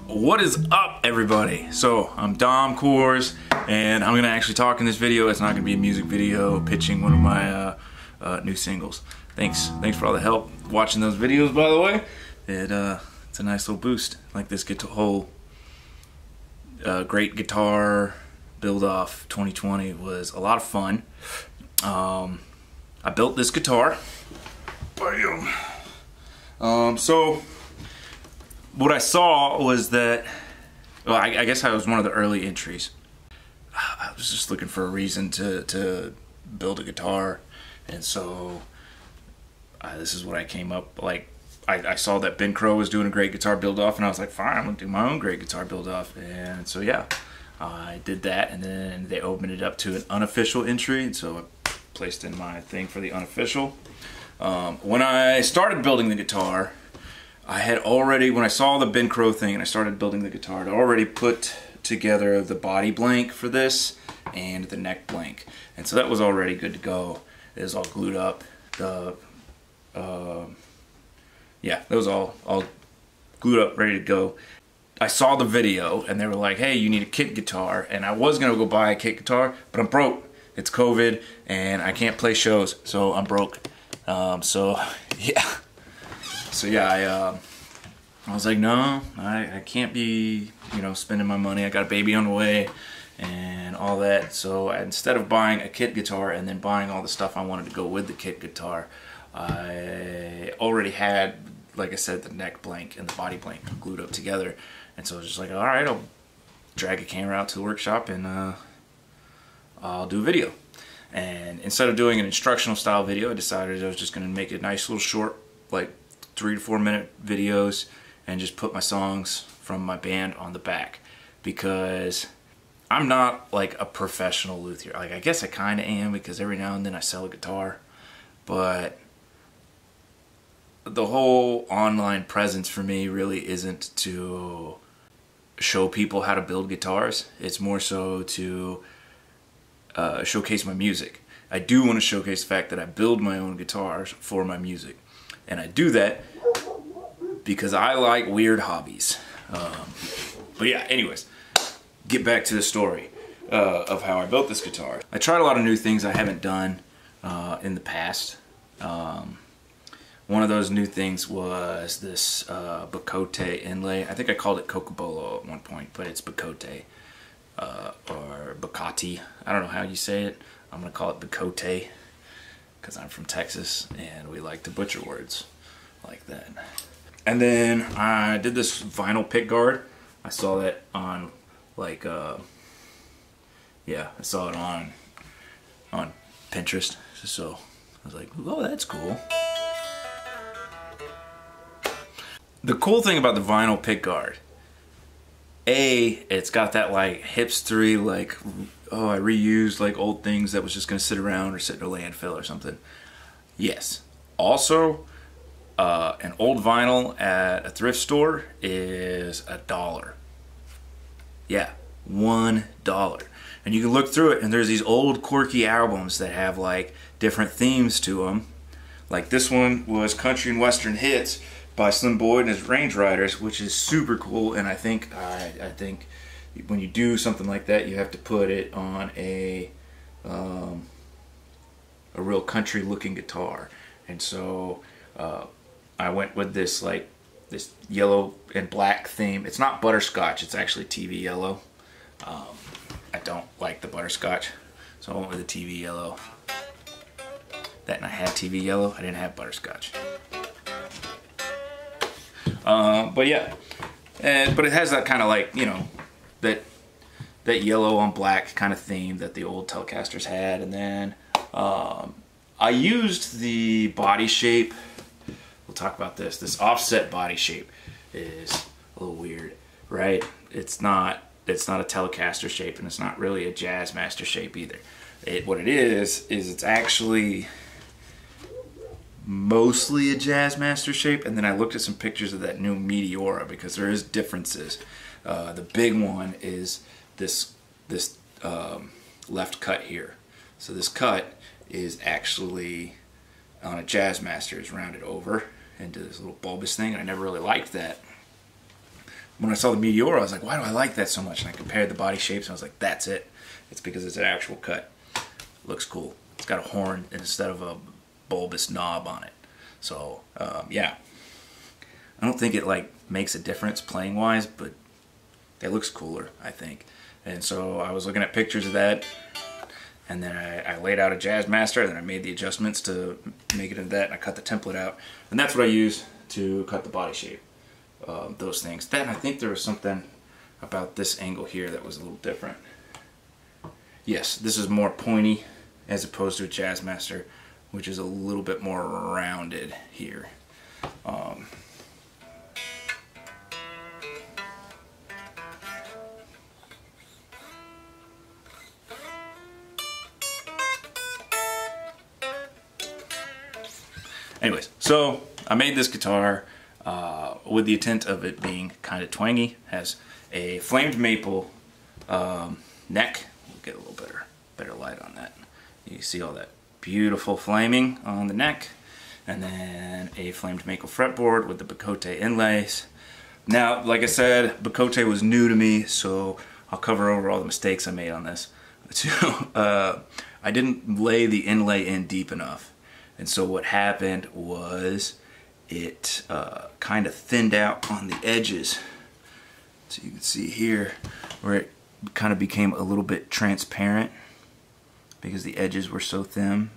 What is up, everybody? So I'm Dom Cours, and I'm gonna actually talk in this video. It's not gonna be a music video pitching one of my new singles. Thanks for all the help watching those videos, by the way. It's a nice little boost. Like this whole great guitar build off 2020 was a lot of fun. I built this guitar. So what I saw was that, well, I guess I was one of the early entries. I was just looking for a reason to build a guitar, and so this is what I came up, like, I saw that Ben Crow was doing a great guitar build-off, and I was like, fine, I'm gonna do my own great guitar build-off. And so yeah, I did that, and then they opened it up to an unofficial entry, and so I placed in my thing for the unofficial. When I started building the guitar, I had already, when I saw the Ben Crow thing and I started building the guitar, I'd already put together the body blank for this and the neck blank. And so that was already good to go. It was all glued up. Yeah, that was all glued up, ready to go. I saw the video and they were like, hey, you need a kit guitar. And I was gonna go buy a kit guitar, but I'm broke. It's COVID and I can't play shows, so I'm broke. So yeah, I was like, no, I can't be, spending my money. I got a baby on the way and all that. So instead of buying a kit guitar and then buying all the stuff I wanted to go with the kit guitar, I already had, like I said, the neck blank and the body blank glued up together. And so I was just like, all right, I'll drag a camera out to the workshop and I'll do a video. And instead of doing an instructional style video, I decided I was just going to make a nice little short, like 3 to 4 minute videos, and just put my songs from my band on the back, because I'm not like a professional luthier. Like, I guess I kind of am, because every now and then I sell a guitar, but the whole online presence for me really isn't to show people how to build guitars. It's more so to showcase my music. I do want to showcase the fact that I build my own guitars for my music, and I do that because I like weird hobbies. But yeah, anyways, get back to the story of how I built this guitar. I tried a lot of new things I haven't done in the past. One of those new things was this Bokote Inlay. I think I called it Cocobolo at one point, but it's Bokote. Or Bokote. I don't know how you say it. I'm gonna call it Bokote because I'm from Texas and we like to butcher words like that. And then I did this vinyl pick guard. I saw that on, like, yeah, I saw it on Pinterest. So I was like, oh, that's cool. The cool thing about the vinyl pick guard, it's got that like hipstery, like, oh, I reused like old things that was just gonna sit around or sit in a landfill or something. Yes. Also, an old vinyl at a thrift store is $1. Yeah, $1. And you can look through it and there's these old quirky albums that have like different themes to them. Like this one was Country and Western Hits by Slim Boyd and his Range Riders, which is super cool. And I think when you do something like that, you have to put it on a real country looking guitar. And so I went with this, like, this yellow and black theme. It's not butterscotch, it's actually TV yellow. I don't like the butterscotch, so I went with the TV yellow. That, and I had TV yellow, I didn't have butterscotch. But yeah, but it has that kind of, like, that yellow on black kind of theme that the old Telecasters had. And then I used the body shape. We'll talk about this. This offset body shape is a little weird, right? It's not a Telecaster shape, and it's not really a Jazzmaster shape either. What it is it's actually mostly a Jazzmaster shape. And then I looked at some pictures of that new Meteora, because there is differences. The big one is this left cut here. So this cut is actually on a Jazzmaster, is rounded over into this little bulbous thing, and I never really liked that. when I saw the Meteor, I was like, why do I like that so much? And I compared the body shapes, and I was like, that's it. It's because it's an actual cut. Looks cool. It's got a horn instead of a bulbous knob on it. So yeah, I don't think it like makes a difference playing wise, but it looks cooler, I think. And so I was looking at pictures of that, and then I laid out a Jazzmaster, and then I made the adjustments to make it into that, and I cut the template out, and that's what I used to cut the body shape. Those things. Then I think there was something about this angle here that was a little different. Yes, this is more pointy as opposed to a Jazzmaster, which is a little bit more rounded here. Anyways, so I made this guitar with the intent of it being kind of twangy. Has a flamed maple neck. We'll get a little better light on that. You see all that beautiful flaming on the neck, and then a flamed maple fretboard with the Bokote inlays. Now, like I said, Bokote was new to me, so I'll cover over all the mistakes I made on this. I didn't lay the inlay in deep enough, and so what happened was it kind of thinned out on the edges. So you can see here where it kind of became a little bit transparent because the edges were so thin.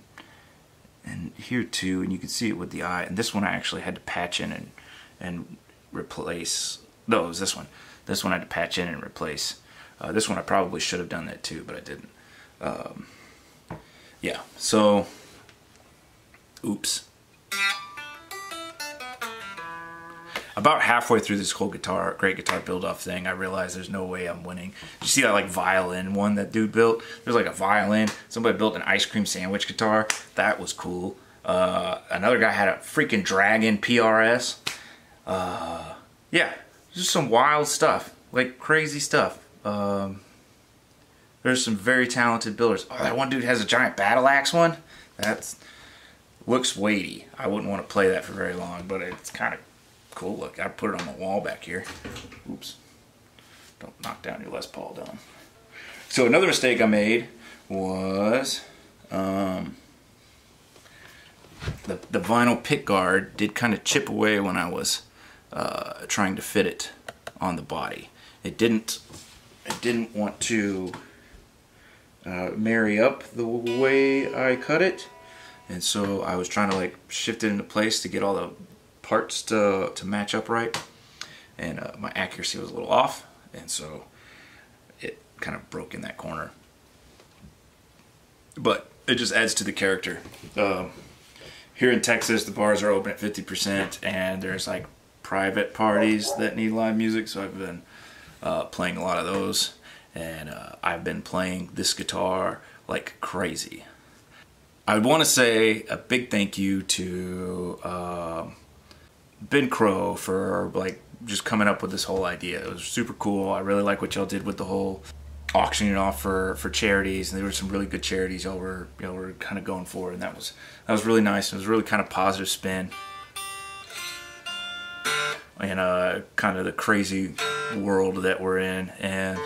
And here too, and you can see it with the eye. And this one I actually had to patch in and replace. No, it was this one. This one I had to patch in and replace. This one I probably should have done that too, but I didn't. Yeah, so, oops. About halfway through this whole great guitar build-off thing, I realized there's no way I'm winning. Did you see that like violin one that dude built? There's like a violin. Somebody built an ice cream sandwich guitar. That was cool. Another guy had a freaking Dragon PRS. Yeah, just some wild stuff, like crazy stuff. There's some very talented builders. Oh, that one dude has a giant battle axe one. That looks weighty. I wouldn't want to play that for very long, but it's kind of cool. Look, I put it on the wall back here. Oops. Don't knock down your Les Paul, Don. So another mistake I made was the vinyl pick guard did kind of chip away when I was trying to fit it on the body. It didn't want to marry up the way I cut it, and so I was trying to like shift it into place to get all the parts to match up right, and my accuracy was a little off, and so it kind of broke in that corner. But it just adds to the character. Here in Texas, the bars are open at 50%, and there's like private parties that need live music, so I've been playing a lot of those, and I've been playing this guitar like crazy. I would want to say a big thank you to Ben Crow for like just coming up with this whole idea. It was super cool. I really like what y'all did with the whole auctioning off for charities, and there were some really good charities y'all were kind of going for, and that was really nice. It was really kind of positive spin, and kind of the crazy world that we're in, and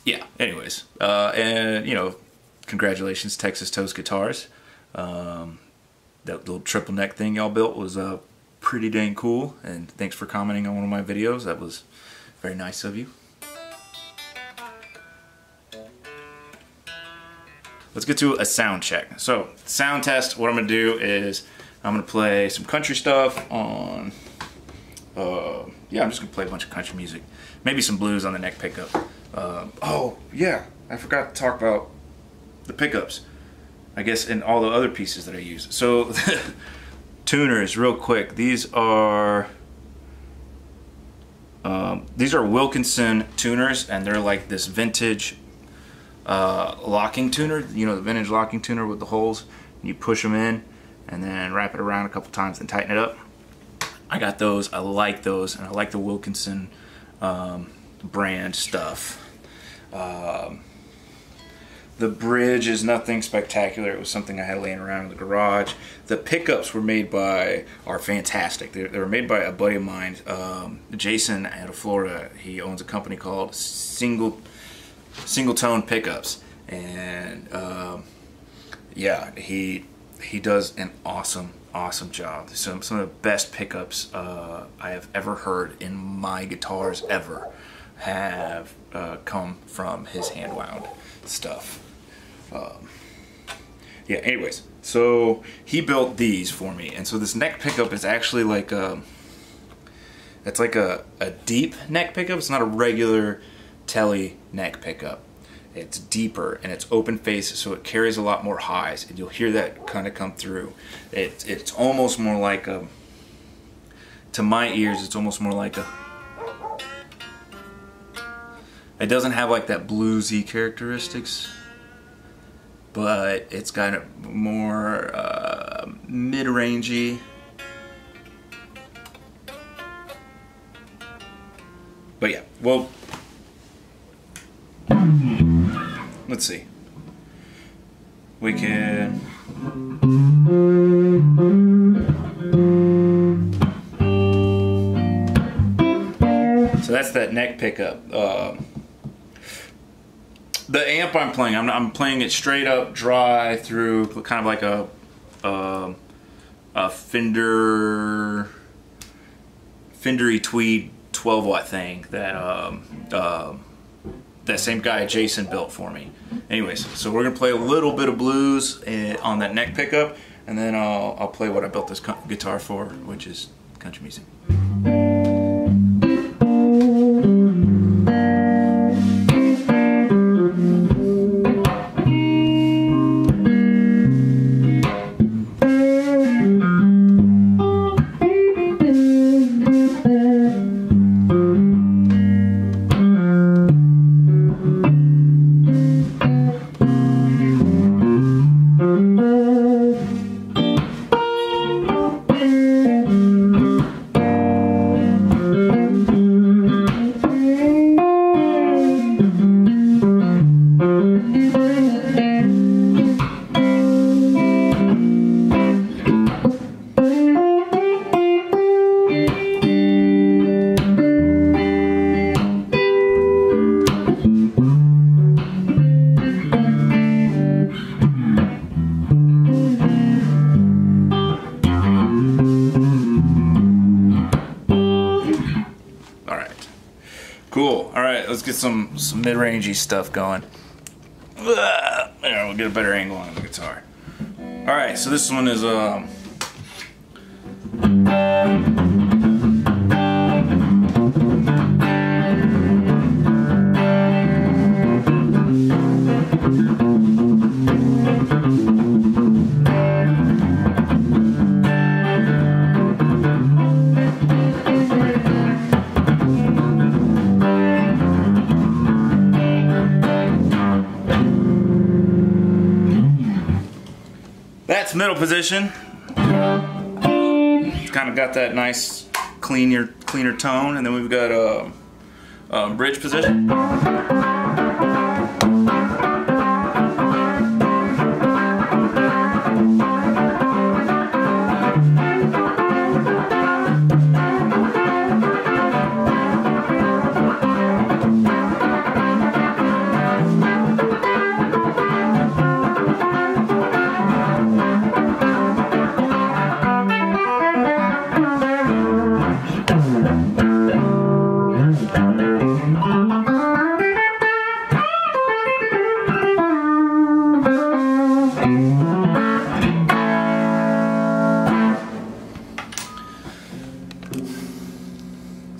yeah. Anyways, and you know, congratulations, Texas Toast Guitars. That little triple neck thing y'all built was pretty dang cool, and thanks for commenting on one of my videos. That was very nice of you. Let's get to a sound check. So, sound test, what I'm going to do is I'm going to play some country stuff on, yeah, I'm just going to play a bunch of country music. Maybe some blues on the neck pickup. Oh, yeah, I forgot to talk about the pickups, I guess, and all the other pieces that I use. So, tuners, real quick. These are Wilkinson tuners, and they're like this vintage locking tuner. You know, the vintage locking tuner with the holes. You push them in, and then wrap it around a couple times and tighten it up. I got those. I like those, and I like the Wilkinson brand stuff. The bridge is nothing spectacular. It was something I had laying around in the garage. The pickups are fantastic. They were made by a buddy of mine, Jason out of Florida. He owns a company called Single Tone Pickups, and yeah, he does an awesome job. Some of the best pickups I have ever heard in my guitars ever have come from his hand wound stuff. Yeah, anyways, so he built these for me, and so this neck pickup is actually like it's like a deep neck pickup. It's not a regular telly neck pickup. It's deeper and it's open face, so it carries a lot more highs, and you'll hear that kind of come through. It's almost more like to my ears, it's almost more like it doesn't have like that bluesy characteristics, but it's got a more mid-rangey. But yeah, well, let's see. We can. So that's that neck pickup. The amp I'm playing, I'm playing it straight up dry through kind of like a Fendery Tweed 12-watt thing that that same guy Jason built for me. Anyways, so we're gonna play a little bit of blues on that neck pickup, and then I'll play what I built this guitar for, which is country music. Cool. All right, let's get some mid-rangey stuff going. There, we'll get a better angle on the guitar. All right, so this one is that's middle position. It's kind of got that nice cleaner tone, and then we've got a bridge position.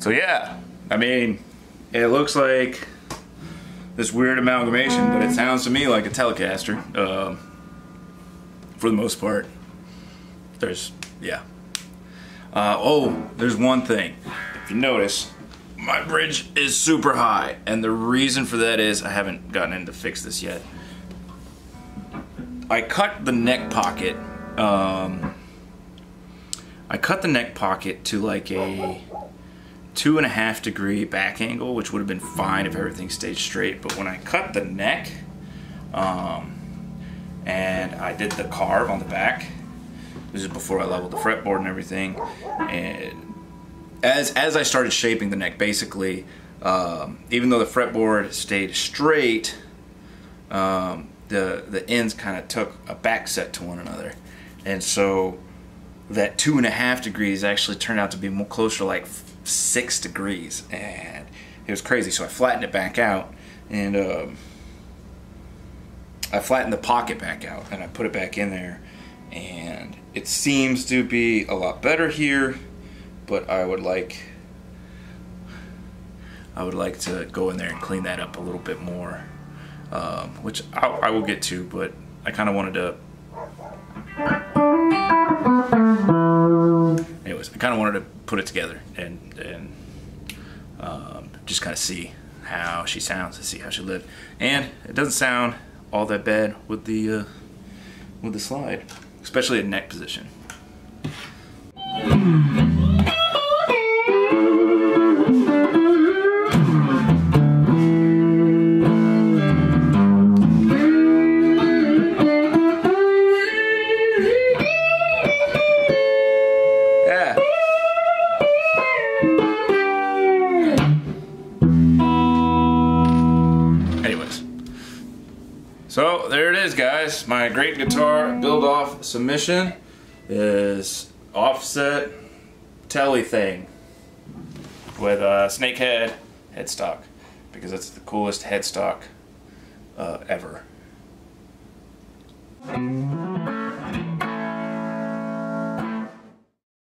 So yeah, I mean, it looks like this weird amalgamation, but it sounds to me like a Telecaster, for the most part. There's, yeah. Oh, there's one thing. If you notice, my bridge is super high, and the reason for that is I haven't gotten in to fix this yet. I cut the neck pocket. I cut the neck pocket to like a 2.5 degree back angle, which would have been fine if everything stayed straight. But when I cut the neck, And I did the carve on the back. This is before I leveled the fretboard and everything. And as I started shaping the neck, basically, even though the fretboard stayed straight, the ends kind of took a back set to one another, and so that 2.5 degrees actually turned out to be more closer to like 6 degrees, and it was crazy. So I flattened it back out, and I flattened the pocket back out, and I put it back in there, and it seems to be a lot better here, but I would like to go in there and clean that up a little bit more, which I will get to, but I kind of wanted to, anyways, I kind of wanted to put it together and just kind of see how she sounds and see how she lived. And it doesn't sound all that bad with the slide, especially in neck position. So there it is, guys. My great guitar build-off submission is offset telly thing with a snakehead headstock, because it's the coolest headstock ever.